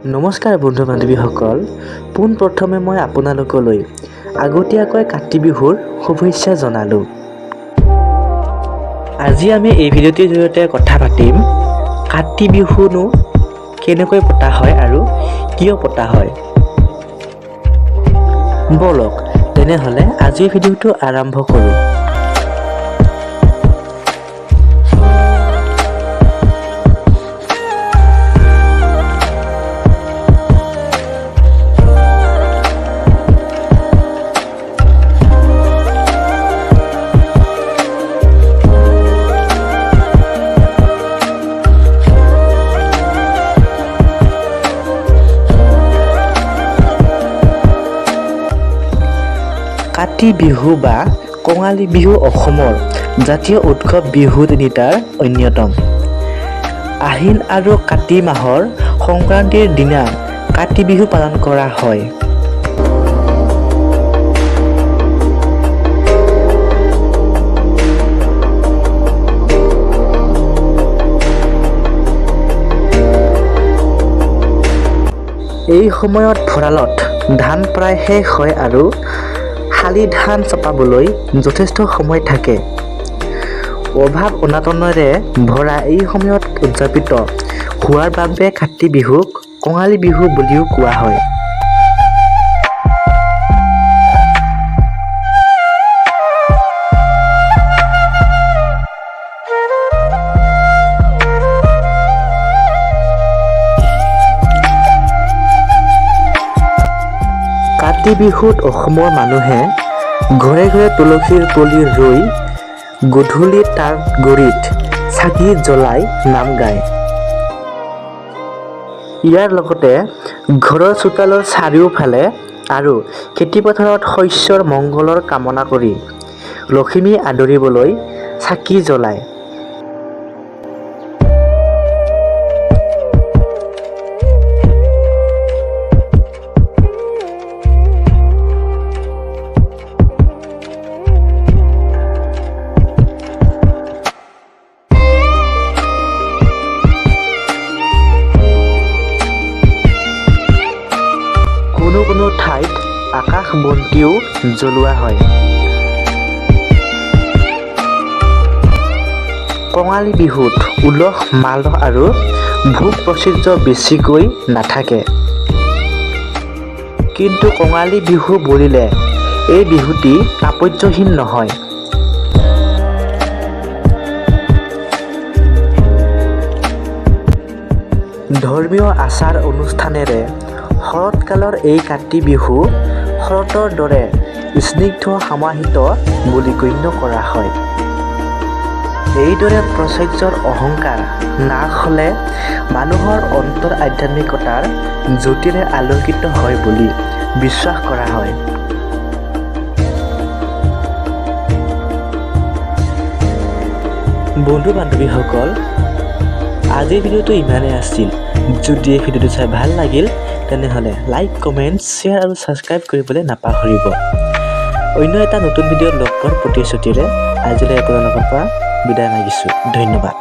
নমস্কাৰ বন্ধু বান্ধৱীসকল, পোনপ্ৰথমে মই আপোনালোকলৈ আগতীয়াকৈ কাতি বিহুৰ শুভেচ্ছা জনালোঁ। আজি আমি এই ভিডিঅ'টিৰ জৰিয়তে কথা পাতিম কাতি বিহুনো কেনেকৈ পতা হয় আৰু কিয় পতা হয়। বলক তেনেহ'লে আজিৰ ভিডিঅ'টো আৰম্ভ কৰোঁ। কাতি বিহু বা কঙালী বিহু অসমৰ জাতীয় উৎসৱ বিহু তিনিটাৰ অন্যতম। আহিন আৰু কাতি মাহৰ সংক্ৰান্তিৰ দিনা কাতি বিহু পালন কৰা হয়। এই সময়ত ভঁৰালত ধান প্ৰায় শেষ হয় আৰু শালি ধান চপাবলৈ যথেষ্ট সময় থাকে। অভাৱ অনাটনেৰে ভৰা এই সময়ত উদযাপিত হোৱাৰ বাবে কাতি বিহুক কঙালী বিহু বুলিও কোৱা হয়। কাতি বিহুত অসমৰ মানুহে ঘৰে ঘৰে তুলসীৰ পুলি ৰুই গধূলি তাৰ গুৰিত চাকি জ্বলাই নাম গায়। ইয়াৰ লগতে ঘৰৰ চোতালৰ চাৰিওফালে আৰু খেতিপথাৰত শস্যৰ মংগলৰ কামনা কৰি লখিমী আদৰিবলৈ চাকি জ্বলায়। কোনো ঠাইত আকাশ বন্তিও জ্বলোৱা হয়। কঙালী বিহুত উলহ মালহ আৰু ভোগ প্ৰাচুৰ্য বেছিকৈ নাথাকে। কিন্তু কঙালী বিহু বুলিলে এই বিহুটি তাৎপৰ্যহীন নহয়। ধৰ্মীয় আচাৰ অনুষ্ঠানেৰে শৰৎকালৰ এই কাতি বিহু শৰতৰ দৰে স্নিগ্ধ সমাহিত বুলি গণ্য কৰা হয়। এইদৰে প্ৰাচুৰ্যৰ অহংকাৰ নাশ হ'লে মানুহৰ অন্তৰ আধ্যাত্মিকতাৰ জ্যোতিৰে আলোকিত হয় বুলি বিশ্বাস কৰা হয়। বন্ধু বান্ধৱীসকল, আজিৰ ভিডিঅ'টো ইমানেই আছিল। যদি এই ভিডিঅ'টো চাই ভাল লাগিল তেনেহ'লে লাইক, কমেণ্ট, শ্বেয়াৰ আৰু ছাবস্ক্ৰাইব কৰিবলৈ নাপাহৰিব। অন্য এটা নতুন ভিডিঅ'ত লগ পোৱাৰ প্ৰতিশ্ৰুতিৰে আজিলৈ আপোনালোকৰ পৰা বিদায় মাগিছোঁ। ধন্যবাদ।